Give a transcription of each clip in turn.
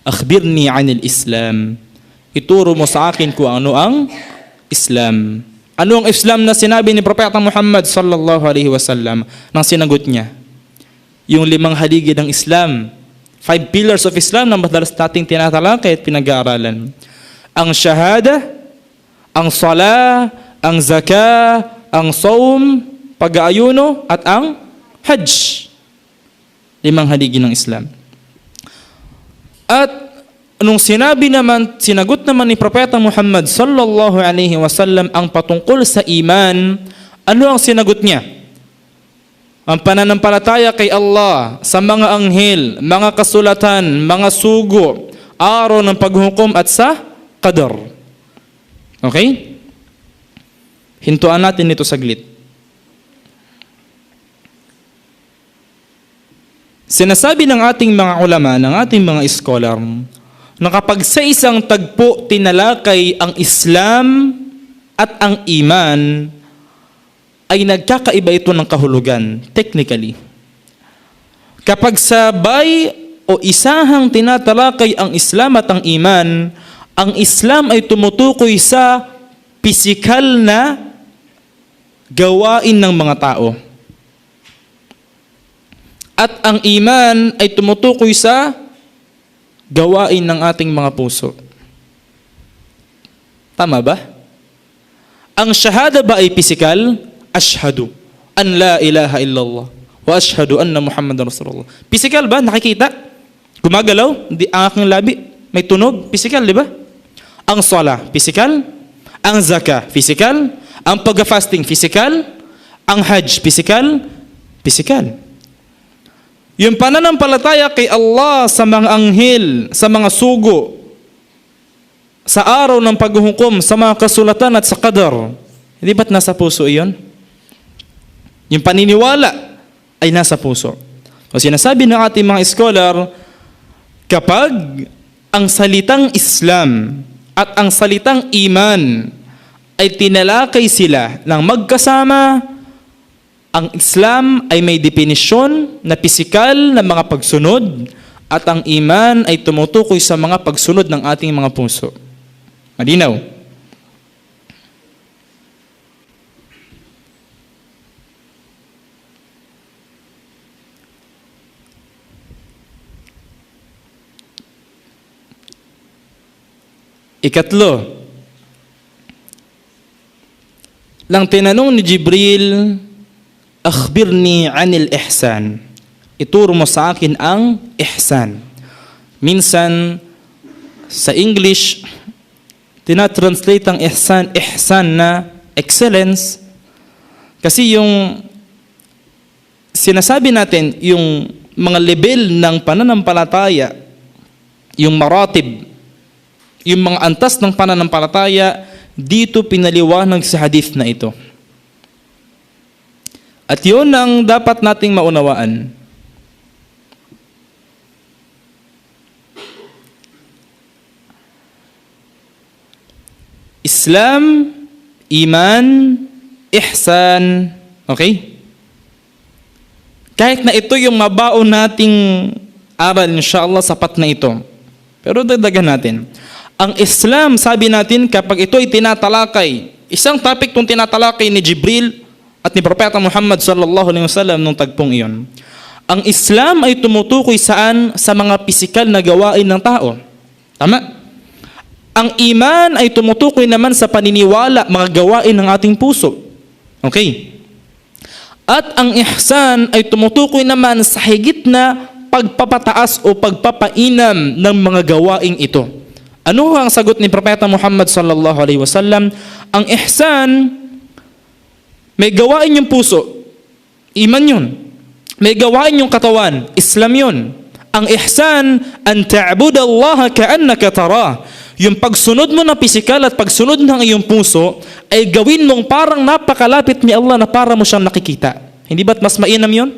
Akhbirni anil Islam. Ituro mo sa akin kung ano ang Islam. Ano ang Islam na sinabi ni Propeta Muhammad sallallahu alaihi wasallam nang sinagot niya? Yung 5 haligi ng Islam. 5 pillars of Islam na madalas nating tinatalakay at pinag-aaralan. Ang shahada, ang sala, ang zakah, ang saum, pag-aayuno, at ang hajj. 5 haligi ng Islam. At nung sinagot naman ni Propeta Muhammad sallallahu alaihi wasallam ang patungkol sa iman, ano ang sinagot niya? Ang pananampalataya kay Allah, sa mga anghel, mga kasulatan, mga sugo, araw ng paghukom at sa qadar. Okay? Hintuan natin ito saglit. Sinasabi ng ating mga ulama, ng ating mga scholar, na kapag sa isang tagpo tinalakay ang Islam at ang iman, ay nagkakaiba ito ng kahulugan, technically. Kapag sabay o isahang tinatalakay ang Islam at ang iman, ang Islam ay tumutukoy sa pisikal na gawain ng mga tao. At ang iman ay tumutukoy sa gawain ng ating mga puso. Tama ba? Ang shahada ba ay pisikal? Ashhadu an la ilaha illallah wa ashhadu anna Muhammadan Rasulullah. Pisikal ba? Nakikita? Gumagalaw? Ang aking labi? May tunog? Pisikal, di ba? Ang sala, pisikal. Ang zakah, pisikal. Ang pag-fasting, pisikal. Ang hajj, pisikal. Pisikal. Yung pananampalataya kay Allah sa mga anghel, sa mga sugo, sa araw ng paghuhukom, sa mga kasulatan at sa qadar, hindi ba't nasa puso iyon? Yung paniniwala ay nasa puso. O sinasabi ng ating mga scholar, kapag ang salitang Islam at ang salitang iman ay tinalakay sila ng magkasama, ang Islam ay may definisyon na pisikal na mga pagsunod at ang iman ay tumutukoy sa mga pagsunod ng ating mga puso. Malinaw? Ikatlo, lang tinanong ni Jibril, akhbirni anil ihsan. Ituro mo sa akin ang ihsan. Minsan, sa English, tinatranslate ang ihsan na excellence. Kasi yung sinasabi natin, yung mga level ng pananampalataya, yung maratib, yung mga antas ng pananampalataya, dito pinaliwanag sa hadith na ito. At yun ang dapat nating maunawaan. Islam, iman, ihsan, okay? Kahit na ito yung mabaon nating aral, inshallah, sapat na ito. Pero dagdagan natin. Ang Islam, sabi natin, kapag ito ay tinatalakay, isang topic itong tinatalakay ni Jibril at ni Propeta Muhammad sallallahu alaihi wasallam nung tagpong iyon. Ang Islam ay tumutukoy saan? Sa mga pisikal na gawain ng tao. Tama? Ang iman ay tumutukoy naman sa paniniwala, mga gawain ng ating puso. Okay? At ang ihsan ay tumutukoy naman sa higit na pagpapataas o pagpapainam ng mga gawaing ito. Ano ang sagot ni Propeta Muhammad sallallahu alaihi wasallam? Ang ihsan, may gawain yung puso, iman yun. May gawain yung katawan, Islam yun. Ang ihsan, an ta'budallaha ka'annaka tarah. Yung pagsunod mo na pisikal at pagsunod ng iyong puso, ay gawin mong parang napakalapit ni Allah na para mo siyang nakikita. Hindi ba't mas mainam yun?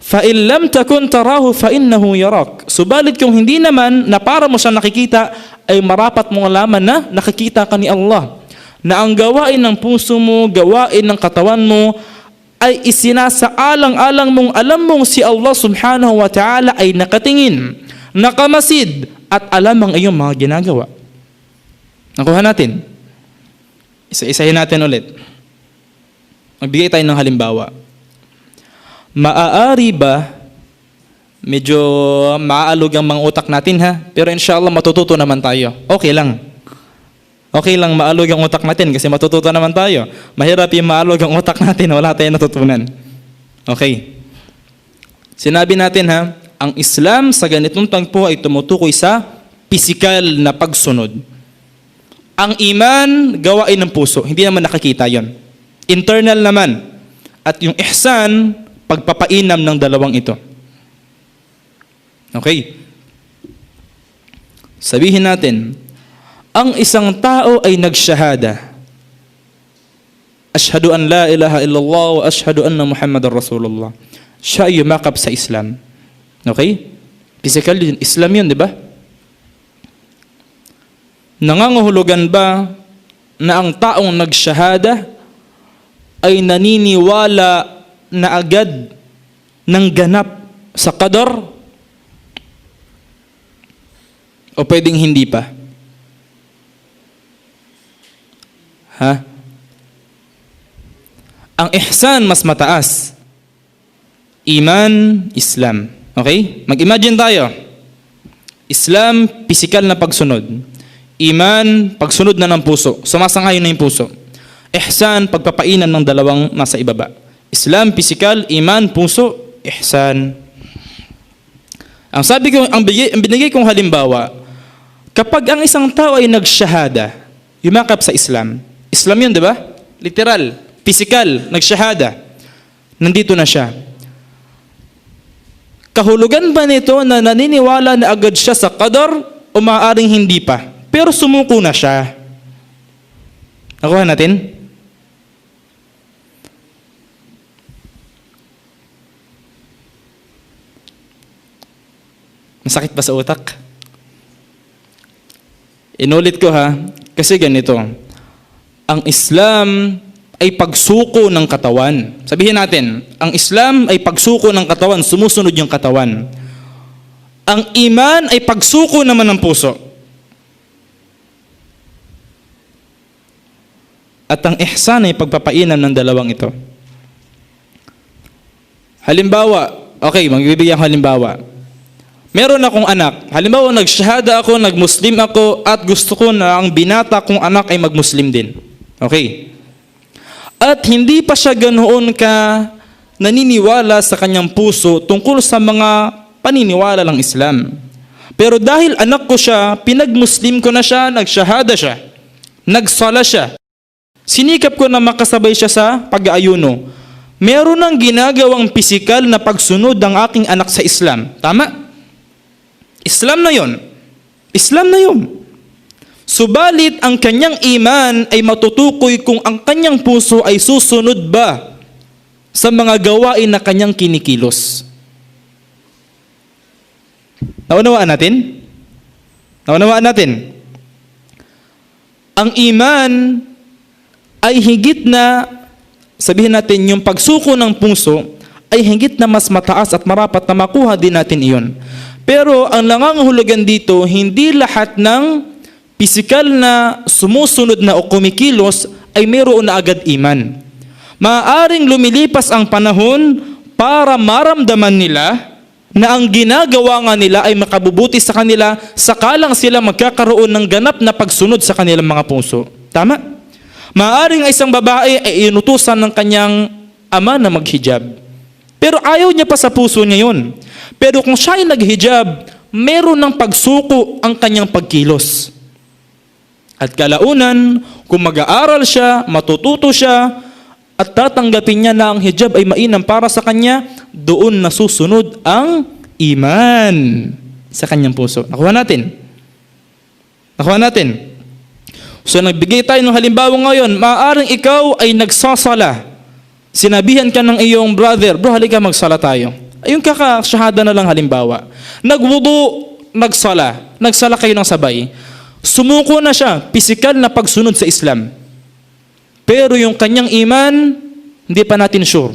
فَإِنْ لَمْ تَكُنْ تَرَاهُ فَإِنَّهُ يَرَاكَ. Subalit kung hindi naman na para mo siya nakikita, ay marapat mong alaman na nakikita ka ni Allah. Na ang gawain ng puso mo, gawain ng katawan mo, ay isinasaalang-alang mong alam mong si Allah subhanahu wa ta'ala ay nakatingin, nakamasid, at alam ang iyong mga ginagawa. Nakuha natin. Isa-isahin natin ulit. Magbigay tayo ng halimbawa. Maaari ba, medyo maaalog ang mga utak natin ha, pero inshallah matututo naman tayo. Okay lang. Okay lang maalog ang utak natin kasi matututo naman tayo. Mahirap yung maalog ang utak natin, wala tayong natutunan. Okay. Sinabi natin ha, ang Islam sa ganitong tagpo ay tumutukoy sa pisikal na pagsunod. Ang iman, gawain ng puso. Hindi naman nakakita yon. Internal naman. At yung ihsan, pagpapainam ng dalawang ito. Okay. Sabihin natin, ang isang tao ay nagsyahada. Ashhadu an la ilaha illallah wa ashhadu anna Muhammadar Rasulullah. Siya ay yumakap sa Islam. Okay? Physical Islam yun, di ba? Nangangahulugan ba na ang taong nagsyahada ay naniniwala na agad ng ganap sa qadar? O pwedeng hindi pa? Ha? Ang ihsan mas mataas. Iman, Islam. Okay? Mag-imagine tayo. Islam, pisikal na pagsunod. Iman, pagsunod na ng puso. Sumasangayon na yung puso. Ihsan, pagpapainan ng dalawang nasa ibaba. Islam, pisikal, iman, puso, ihsan. Ang sabi ko, ang binigay kong halimbawa, kapag ang isang tao ay nagsyahada, yumakap sa Islam. Islam yun, di ba? Literal, pisikal, nagsyahada. Nandito na siya. Kahulugan ba nito na naniniwala na agad siya sa qadar o maaaring hindi pa? Pero sumuko na siya. Nakuha natin? Masakit ba sa utak? Inulit ko ha, kasi ganito. Ang Islam ay pagsuko ng katawan. Sabihin natin, ang Islam ay pagsuko ng katawan, sumusunod yung katawan. Ang iman ay pagsuko naman ng puso. At ang ihsan ay pagpapainan ng dalawang ito. Halimbawa, okay, magbibigyan halimbawa. Meron akong anak. Halimbawa, nagsyahada ako, nagmuslim ako, at gusto ko na ang binata kong anak ay magmuslim din. Okay. At hindi pa siya ganoon ka naniniwala sa kanyang puso tungkol sa mga paniniwala ng Islam. Pero dahil anak ko siya, pinagmuslim ko na siya, nagsyahada siya, nagsala siya. Sinikap ko na makasabay siya sa pag-aayuno. Meron ng ginagawang pisikal na pagsunod ng aking anak sa Islam. Tama? Islam na yon. Islam na yon. Subalit ang kanyang iman ay matutukoy kung ang kanyang puso ay susunod ba sa mga gawain na kanyang kinikilos. Naunawaan natin? Naunawaan natin? Ang iman ay higit na, sabihin natin, yung pagsuko ng puso ay higit na mas mataas at marapat na makuha din natin iyon. Pero ang nangangahulugan dito, hindi lahat ng pisikal na sumusunod na o kumikilos ay mayroon na agad iman. Maaaring lumilipas ang panahon para maramdaman nila na ang ginagawa nga nila ay makabubuti sa kanila, sakalang sila magkakaroon ng ganap na pagsunod sa kanilang mga puso. Tama? Maaaring isang babae ay inutusan ng kanyang ama na maghijab. Pero ayaw niya pa sa puso niya yun. Pero kung siya ay naghijab, meron ng pagsuko ang kanyang pagkilos. At kalaunan, kung mag-aaral siya, matututo siya, at tatanggapin niya na ang hijab ay mainam para sa kanya, doon nasusunod ang iman sa kanyang puso. Nakuha natin. Nakuha natin. So nagbigay tayo ng halimbawa ngayon, maaaring ikaw ay nagsasala. Sinabihan ka ng iyong brother, bro, halika magsala tayo. Ayun kakasyahada na lang halimbawa. Nagwudu, nagsala kayo ng sabay. Sumuko na siya, pisikal na pagsunod sa Islam. Pero yung kanyang iman, hindi pa natin sure.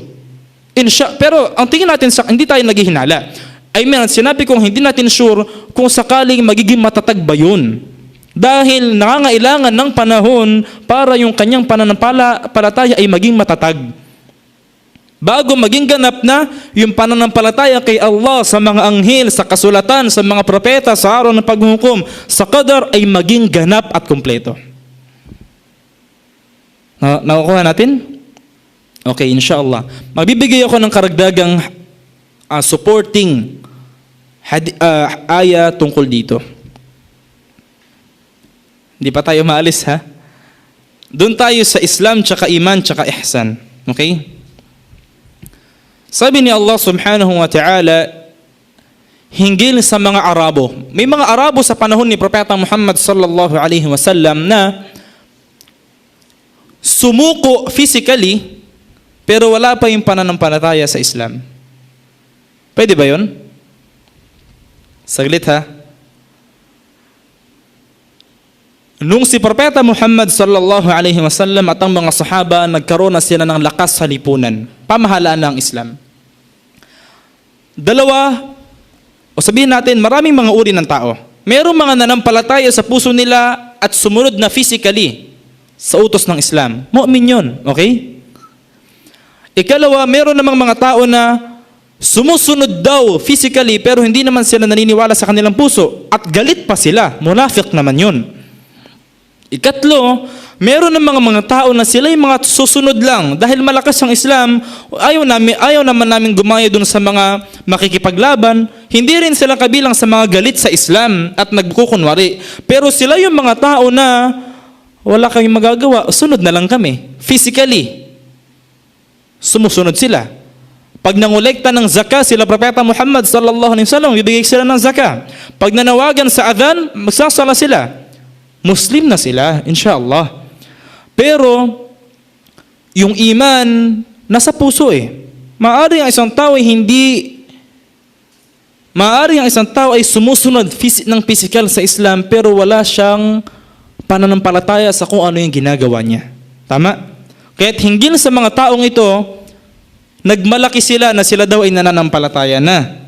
Pero ang tingin natin hindi tayo naghihinala. I mean, sinabi kong hindi natin sure kung sakaling magiging matatag ba yun. Dahil nangangailangan ng panahon para yung kanyang pananampalataya ay maging matatag. Bago maging ganap na yung pananampalataya kay Allah sa mga anghel, sa kasulatan, sa mga propeta, sa araw ng paghuhukom, sa qadar ay maging ganap at kumpleto. Nakukuha natin? Okay, inshallah. Magbibigay ako ng karagdagang supporting aya tungkol dito. Hindi pa tayo maalis ha? Doon tayo sa Islam, tsaka iman, tsaka ihsan. Okay? Sabi ni Allah subhanahu wa ta'ala, hinggil sa mga Arabo. May mga Arabo sa panahon ni Propeta Muhammad sallallahu alaihi wasallam na sumuko physically, pero wala pa yung pananampalataya sa Islam. Pwede ba yun? Saglit ha. Nung si Propeta Muhammad sallallahu alaihi wasallam at ang mga sahaba, nagkaroon na sila ng lakas sa lipunan, pamahalaan ng Islam. Dalawa, o sabihin natin, maraming mga uri ng tao. Merong mga nanampalataya sa puso nila at sumunod na physically sa utos ng Islam. Mu'min yun, okay? Ikalawa, meron namang mga tao na sumusunod daw physically pero hindi naman sila naniniwala sa kanilang puso at galit pa sila. Munafiq naman yun. Ikatlo, meron ng mga tao na sila yung mga susunod lang dahil malakas ang Islam, ayaw naman namin gumaya dun sa mga makikipaglaban, hindi rin sila kabilang sa mga galit sa Islam at nagkukunwari. Pero sila yung mga tao na wala kaming magagawa, sunod na lang kami. Physically, sumusunod sila. Pag nangolekta ng zakah sila Propeta Muhammad sallallahu alaihi wasallam, bibigay sila ng zakah. Pag nanawagan sa adhan, magsasala sila. Muslim na sila, inshallah. Pero yung iman nasa puso eh. Maaari ang isang tao ay sumusunod ng physical sa Islam pero wala siyang pananampalataya sa kung ano yung ginagawa niya. Tama? Kaya't hinggil sa mga taong ito, nagmalaki sila na sila daw ay nananampalataya na.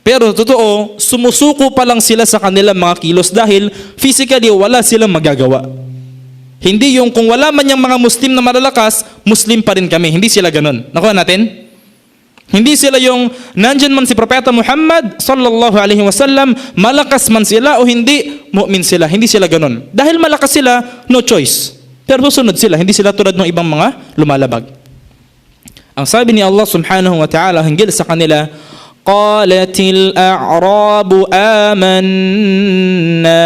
Pero totoo, sumusuko pa lang sila sa kanilang mga kilos dahil physically wala silang magagawa. Hindi yung kung wala man yung mga Muslim na malalakas, Muslim pa rin kami. Hindi sila ganun. Nakuha natin? Hindi sila yung nandyan man si Propeta Muhammad sallallahu alaihi wasallam, malakas man sila o hindi, mu'min sila. Hindi sila ganun. Dahil malakas sila, no choice. Pero susunod sila. Hindi sila tulad ng ibang mga lumalabag. Ang sabi ni Allah subhanahu wa ta'ala hinggil sa kanila, qalatil a'rabu amanna.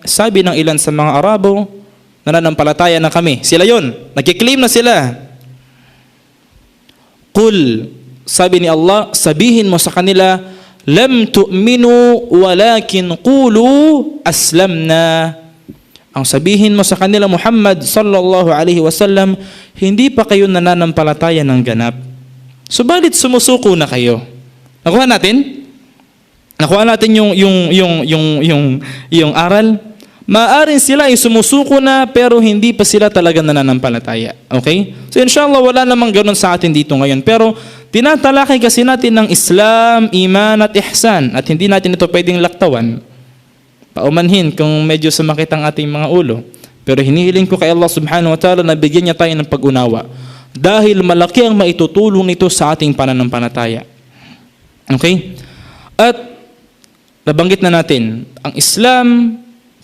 Sabi ng ilan sa mga Arabo, nananampalataya na kami. Sila yon, nagkiklaim na sila. Qul, sabi ni Allah, sabihin mo sa kanila, lam tu'minu walakin qulu aslamna. Ang sabihin mo sa kanila, Muhammad sallallahu alaihi wasallam, hindi pa kayo nananampalataya ng ganap. Subalit sumusuko na kayo. Nakuha natin? Nakuha natin yung aral. Maaring sila ay sumusuko na pero hindi pa sila talaga nananampalataya. Okay? So inshallah wala namang ganun sa atin dito ngayon. Pero tinatalakay kasi natin ng Islam, iman at ihsan at hindi natin ito pwedeng laktawan. Paumanhin kung medyo sumakit ang ating mga ulo. Pero hinihiling ko kay Allah subhanahu wa ta'ala na bigyan niya tayo ng pag-unawa. Dahil malaki ang maitutulong nito sa ating pananampalataya. Okay? At nabanggit na natin, ang Islam,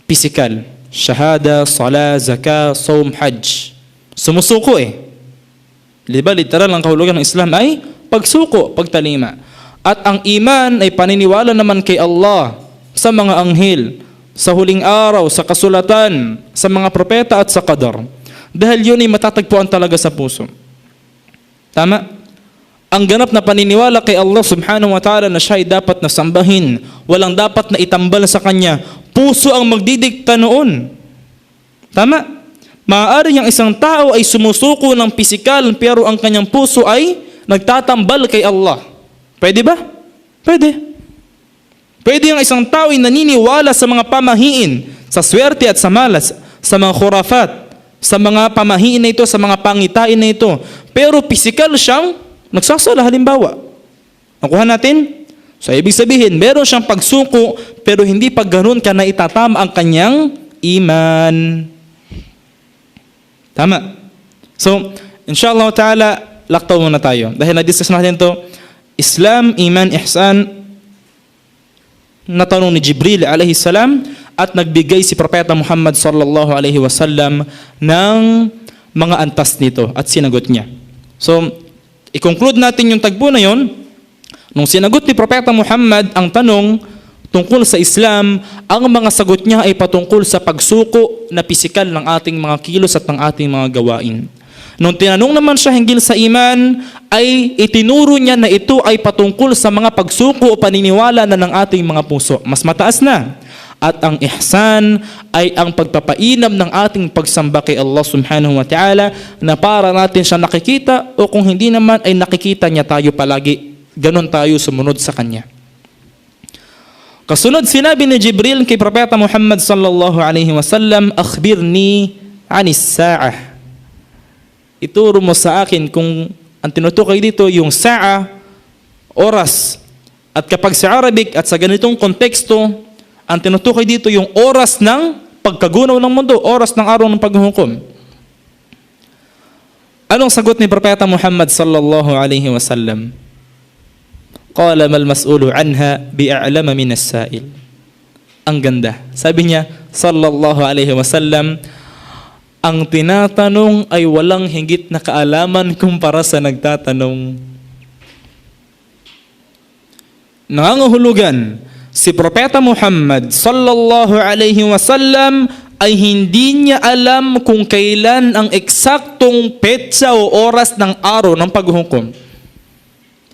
physical. Shahada, salah, zakah, saum, hajj. Sumusuko eh. Diba, literal ang kahulugan ng Islam ay pagsuko, pagtalima. At ang iman ay paniniwala naman kay Allah sa mga anghel, sa huling araw, sa kasulatan, sa mga propeta at sa qadar. Dahil yun ay matatagpuan talaga sa puso. Tama? Ang ganap na paniniwala kay Allah subhanahu wa ta'ala na siya ay dapat na sambahin, walang dapat na itambal sa Kanya, puso ang magdidikta noon. Tama? Maaari ang isang tao ay sumusuko ng pisikal pero ang kanyang puso ay nagtatambal kay Allah. Pwede ba? Pwede. Pwede ang isang tao ay naniniwala sa mga pamahiin, sa swerte at sa malas, sa mga khurafat, sa mga pamahiin na ito, sa mga pangitain na ito. Pero pisikal siyang nagsasala halimbawa. Nakuha natin? So, ibig sabihin, meron siyang pagsuko, pero hindi pag ganun ka na itatama ang kanyang iman. Tama. So, inshallah ta'ala, laktaw muna tayo. Dahil na-discuss natin to, Islam, Iman, Ihsan, natanong ni Jibril alayhi salam, at nagbigay si Propeta Muhammad sallallahu alaihi wasallam ng mga antas nito at sinagot niya. So, i-conclude natin yung tagpo na yon. Nung sinagot ni Propeta Muhammad ang tanong tungkol sa Islam, ang mga sagot niya ay patungkol sa pagsuko na pisikal ng ating mga kilos at ng ating mga gawain. Nung tinanong naman siya hinggil sa iman, ay itinuro niya na ito ay patungkol sa mga pagsuko o paniniwala na ng ating mga puso. Mas mataas na. At ang ihsan ay ang pagpapainam ng ating pagsamba kay Allah subhanahu wa ta'ala na para natin siya nakikita o kung hindi naman ay nakikita niya tayo palagi. Ganon tayo sumunod sa Kanya. Kasunod sinabi ni Jibril kay Propeta Muhammad sallallahu alaihi wasallam, akhbirni anis sa'ah. Ituro mo sa akin kung ang tinutukoy dito yung sa'a, oras. At kapag sa Arabic at sa ganitong konteksto, ang tinutukoy dito yung oras ng pagkagunaw ng mundo, oras ng araw ng paghuhukom. Anong sagot ni Propeta Muhammad sallallahu alaihi wasallam? Qala mal mas'ulu anha bi'a'lama min as-sa'il. Ang ganda. Sabi niya sallallahu alaihi wasallam, ang tinatanong ay walang higit na kaalaman kumpara sa nagtatanong. Nangangahulugan, si Propeta Muhammad sallallahu alaihi wasallam ay hindi niya alam kung kailan ang eksaktong petsa o oras ng araw ng paghuhukom.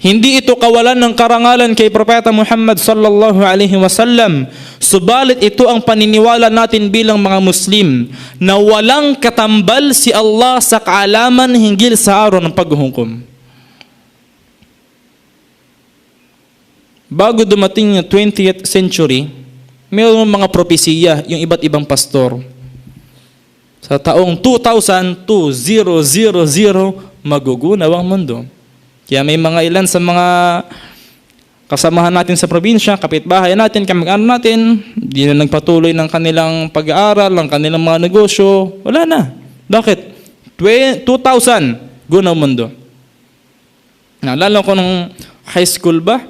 Hindi ito kawalan ng karangalan kay Propeta Muhammad sallallahu alaihi wasallam. Subalit ito ang paniniwala natin bilang mga Muslim na walang katambal si Allah sa kaalaman hinggil sa araw ng paghuhukom. Bago dumating yung 20th century, mayroong mga propesiya yung iba't ibang pastor. Sa taong 2000, magugunaw ang mundo. Kaya may mga ilan sa mga kasamahan natin sa probinsya, kapitbahay natin, kamag-anak natin, di na nagpatuloy ng kanilang pag-aaral, ng kanilang mga negosyo. Wala na. Bakit? 2000, gunaw mundo. Naalala ko nung high school ba?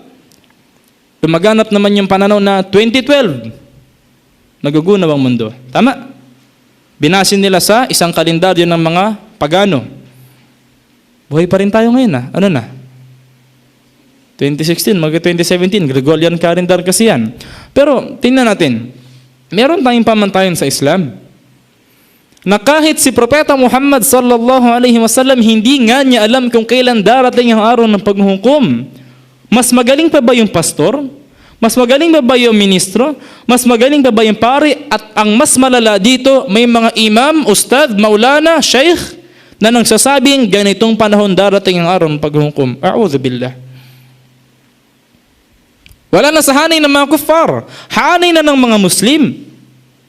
Tumaganap naman yung pananaw na 2012, nagugunaw ang mundo. Tama? Binasin nila sa isang kalendaryo ng mga pagano. Buhay pa rin tayo ngayon na. Ano na? 2016, mag-2017, Gregorian calendar kasi yan. Pero, tingnan natin. Meron tayong pamantayan sa Islam na kahit si Propeta Muhammad sallallahu alaihi wasallam hindi nga niya alam kung kailan darating ang araw ng paghuhukom. Mas magaling pa ba yung pastor? Mas magaling pa ba yung ministro? Mas magaling pa ba yung pari? At ang mas malala dito, may mga imam, ustad, maulana, sheikh, na nagsasabing ganitong panahon darating ang araw ng paghuhukom. A'udhu billah. Wala na sa hanay ng mga kuffar. Hanay na ng mga Muslim.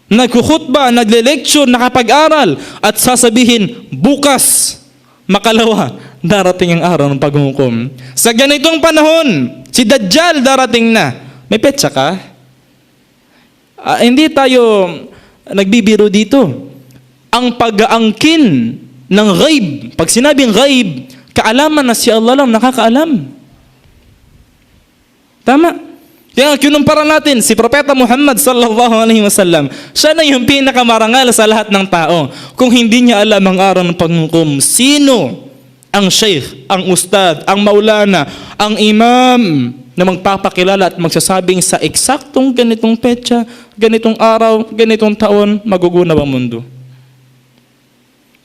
Nagkukhutba, nagle-lecture, nakapag-aral, at sasabihin, bukas, makalawa, darating ang araw ng paghuhukom. Sa ganitong panahon, si Dajjal darating na. May petsa ka? Hindi tayo nagbibiro dito. Ang pag-aangkin ng ghaib. Pag sinabing ghaib, kaalaman na si Allah lang nakakaalam. Tama? Kaya kinumpara natin si Propeta Muhammad sallallahu alaihi wasallam. Siya na yung pinakamarangal sa lahat ng tao. Kung hindi niya alam ang araw ng paghuhukom, sino ang sheikh, ang ustad, ang maulana, ang imam na magpapakilala at magsasabing sa eksaktong ganitong petsa, ganitong araw, ganitong taon, magugunaw ang mundo?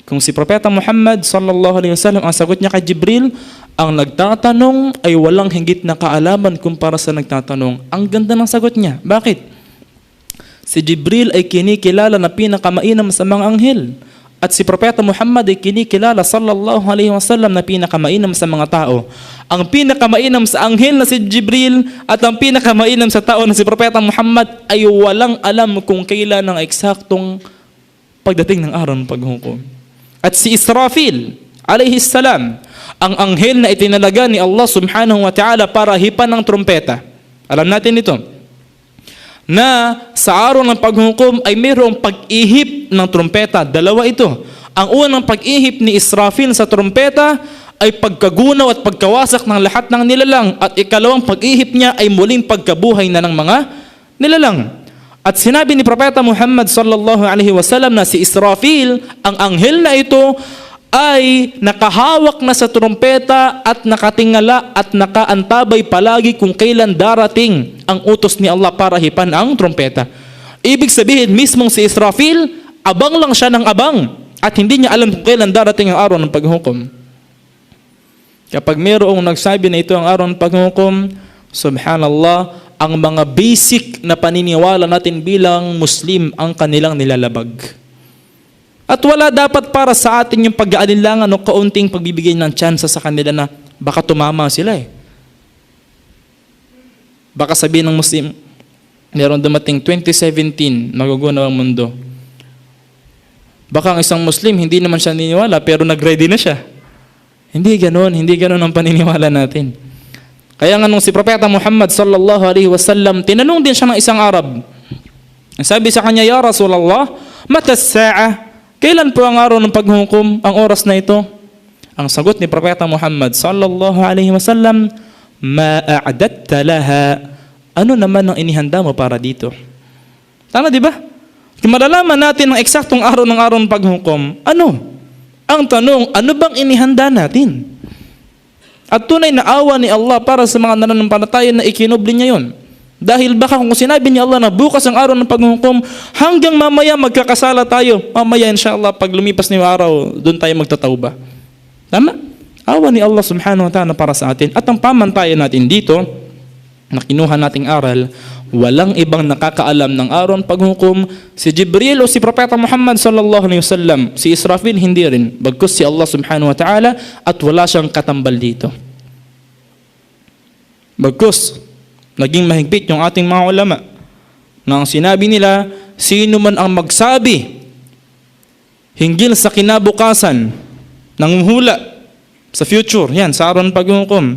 Kung si Propeta Muhammad sallallahu alaihi wasallam, ang sagot niya kay Jibril, ang nagtatanong ay walang higit na kaalaman kumpara sa nagtatanong. Ang ganda ng sagot niya. Bakit? Si Jibril ay kinikilala na pinakamainam sa mga anghel. At si Propeta Muhammad ay kinikilala sallallahu alaihi wasallam na pinakamainam sa mga tao. Ang pinakamainam sa anghel na si Jibril at ang pinakamainam sa tao na si Propeta Muhammad ay walang alam kung kailan ang eksaktong pagdating ng araw ng paghuhukom. At si Israfil, alayhi salam, ang anghel na itinalaga ni Allah subhanahu wa ta'ala para hipan ng trumpeta. Alam natin ito, na sa araw ng paghukom ay mayroong pag-ihip ng trumpeta. Dalawa ito. Ang unang pag-ihip ni Israfil sa trumpeta ay pagkagunaw at pagkawasak ng lahat ng nilalang. At ikalawang pag-ihip niya ay muling pagkabuhay na ng mga nilalang. At sinabi ni Propeta Muhammad sallallahu alaihi wasallam na si Israfil, ang anghel na ito, ay nakahawak na sa trumpeta at nakatingala at nakaantabay palagi kung kailan darating ang utos ni Allah para hipan ang trumpeta. Ibig sabihin, mismong si Israfil, abang lang siya ng abang at hindi niya alam kung kailan darating ang araw ng paghukom. Kapag mayroong nagsabi na ito ang araw ng paghukom, subhanallah, ang mga basic na paniniwala natin bilang Muslim ang kanilang nilalabag. At wala dapat para sa atin yung pag-aalinlangan o kaunting pagbibigay ng tsansa sa kanila na baka tumama sila eh. Baka sabihin ng Muslim, meron dumating 2017, magugunaw ang mundo. Baka ang isang Muslim, hindi naman siya niniwala, pero nag-ready na siya. Hindi ganun ang paniniwala natin. Kaya nga nung si Propeta Muhammad sallallahu alaihi wasallam, tinanong din siya ng isang Arab. Sabi sa kanya, Ya Rasulullah, mata as-sa'a? Kailan po ang araw ng paghukom, ang oras na ito? Ang sagot ni Propeta Muhammad sallallahu alaihi wasallam, ma a'datta laha. Ano naman ang inihanda mo para dito? Tama, di ba? Kung malalaman natin ang eksaktong araw ng paghukom, ano? Ang tanong, ano bang inihanda natin? At tunay na awa ni Allah para sa mga nananampalataya na ikinubli niya yun. Dahil baka kung sinabi ni Allah na bukas ang araw ng paghukom, hanggang mamaya magkakasala tayo. Mamaya insyaAllah pag lumipas na yung araw, doon tayo magtatawba. Tama? Awa ni Allah subhanahu wa ta'ala para sa atin. At ang pamantayan natin dito, na kinuha nating aral, walang ibang nakakaalam ng araw ng paghukom, si Jibril o si Propeta Muhammad sallallahu alaihi wasallam. Si Israfil hindi rin, bagkus si Allah subhanahu wa ta'ala, at wala siyang katambal dito. Bagkus naging mahigpit yung ating mga ulama nang sinabi nila, sino man ang magsabi hinggil sa kinabukasan, nanguhula sa future, yan, sa araw ng paghukom,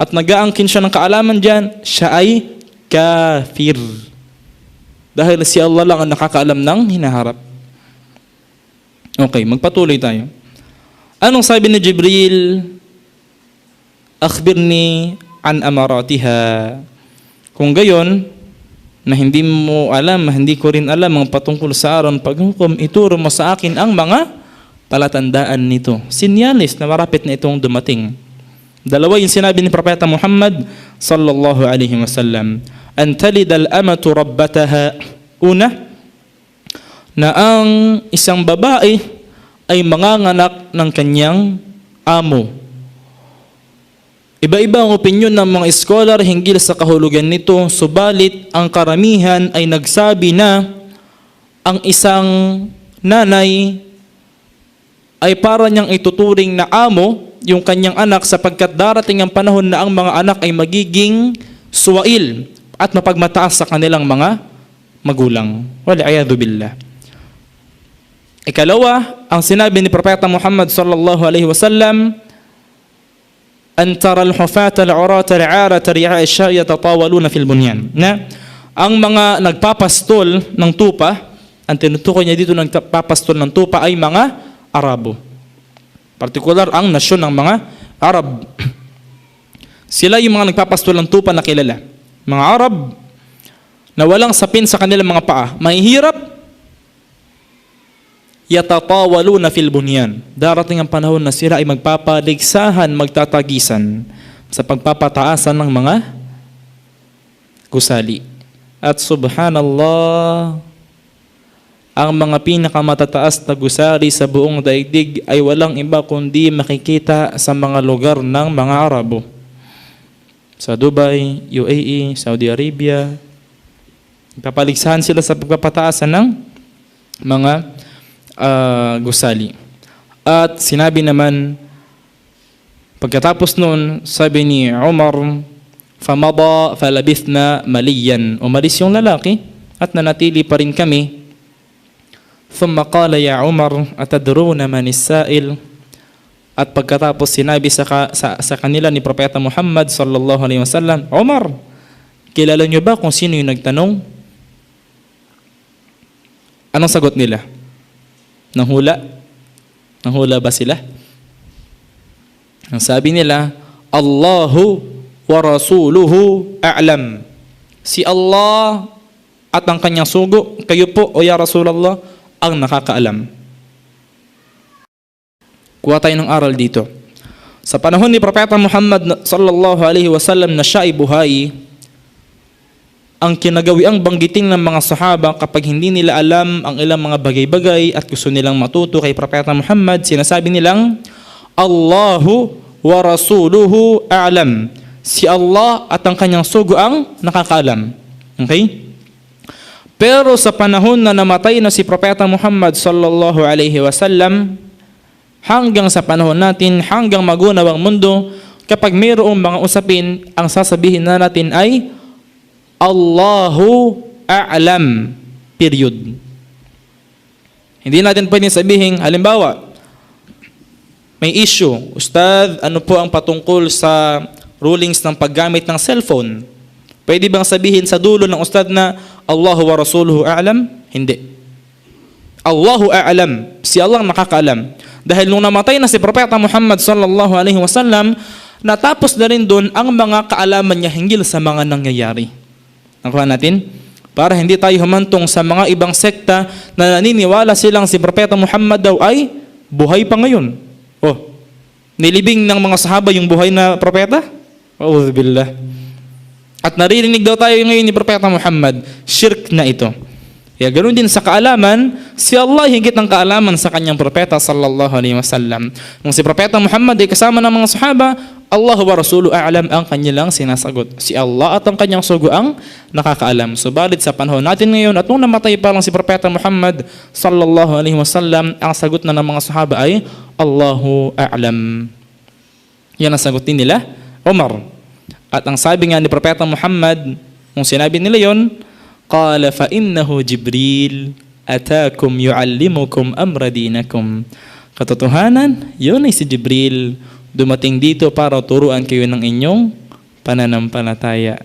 at nag-aangkin siya ng kaalaman dyan, siya ay kafir. Dahil si Allah lang ang nakakaalam ng hinaharap. Okay, magpatuloy tayo. Anong sabi ni Jibril? Akhbirni an amaratiha. Kung gayon, na hindi mo alam, hindi ko rin alam ang patungkol sa araw ng paghukom, ituro mo sa akin ang mga palatandaan nito. Sinyalis na marapit na itong dumating. Dalawa yung sinabi ni Propeta Muhammad sallallahu alaihi wasallam. An talida al-amatu rabbataha. Una, na ang isang babae ay manganganak ng kanyang amo. Iba-iba ang opinyon ng mga scholar hinggil sa kahulugan nito, subalit ang karamihan ay nagsabi na ang isang nanay ay para niyang ituturing na amo yung kanyang anak sapagkat darating ang panahon na ang mga anak ay magiging suwail at mapagmataas sa kanilang mga magulang. Wal'iyadu billah. Ikalawa, ang sinabi ni Propeta Muhammad sallallahu alaihi wasallam, an tara al-hufata al-urata al-'arata ri'a asya yatatawaluna fil bunyan. Na ang mga nagpapastol ng tupa, ang tinutukoy niya dito nagpapastol ng tupa ay mga Arabo. Partikular ang nasyon ng mga Arab. Sila yung mga nagpapastol ng tupa na kilala. Mga Arab na walang sapin sa kanilang mga paa, mahihirap, yatatawaluna fil bunyan. Darating ang panahon na sila ay magpapaligsahan, magtatagisan sa pagpapataasan ng mga gusali. At subhanallah, ang mga pinakamatataas na gusali sa buong daigdig ay walang iba kundi makikita sa mga lugar ng mga Arabo. Sa Dubai, UAE, Saudi Arabia, papaligsahan sila sa pagpapataasan ng mga gusali. At sinabi naman, pagkatapos noon, sabi ni Umar, famada falabithna maliyan. Umalis yung lalaki at nanatili pa rin kami. Thumma qala ya Umar, atadruna man is-sa'il? At pagkatapos sinabi sa kanila ni Propeta Muhammad sallallahu alaihi wasallam, Umar, kilala niyo ba kung sino yung nagtanong? Anong sagot nila? Nanghula? Nanghula ba sila? Ang sabi nila, Allahu wa rasuluhu a'lam. Si Allah at ang kanyang sugo, kayo po o ya Rasulullah, ang nakakaalam. Kuha tayo ng aral dito. Sa panahon ni Propeta Muhammad sallallahu alaihi wasallam na siya ay buhay, ang kinagawiang banggitin ng mga sahaba kapag hindi nila alam ang ilang mga bagay-bagay at gusto nilang matuto kay Propeta Muhammad, sinasabi nilang, Allahu wa rasuluhu a'lam. Si Allah at ang kanyang sugo ang nakakaalam. Okay? Pero sa panahon na namatay na si Propeta Muhammad sallallahu alaihi wasallam, hanggang sa panahon natin, hanggang magunaw ang mundo, kapag mayroong mga usapin, ang sasabihin na natin ay Allahu a'lam. Period. Hindi natin pwedeng sabihin, halimbawa, may issue, Ustad, ano po ang patungkol sa rulings ng paggamit ng cellphone? Pwede bang sabihin sa dulo ng Ustad na Allahu wa rasuluhu a'lam? Hindi. Allahu a'lam. Si Allah nakakaalam. Dahil nung namatay na si Propeta Muhammad sallallahu alaihi wasallam, natapos na rin doon ang mga kaalaman niya hinggil sa mga nangyayari. Nakuha natin? Para hindi tayo humantong sa mga ibang sekta na naniniwala silang si Propeta Muhammad daw ay buhay pa ngayon. Oh, nilibing ng mga sahaba yung buhay na propeta? Auzubillah. At naririnig daw tayo ngayon ni Propeta Muhammad, shirk na ito. Kaya ganoon din sa kaalaman, si Allah higit ng kaalaman sa kanyang propeta sallallahu alaihi wasallam. Nung si Propeta Muhammad ay kasama ng mga sahaba, Allah wa rasuluhu a'lam ang kanilang sinasagot. Si Allah at ang kanyang sugo ang nakakaalam. Subalit sa panahon natin ngayon at nung namatay pa lang si Propeta Muhammad sallallahu alaihi wasallam, ang sagot na ng mga sahaba ay Allahu a'lam. Yan ang sagot din nila, Umar. At ang sabi nga ni Propeta Muhammad, nung sinabi nila yon, qala fa innahu Jibril atakum yuallimukum amra dinakum. Katotohanan, yun ay si Jibril, dumating dito para turuan kayo ng inyong pananampalataya.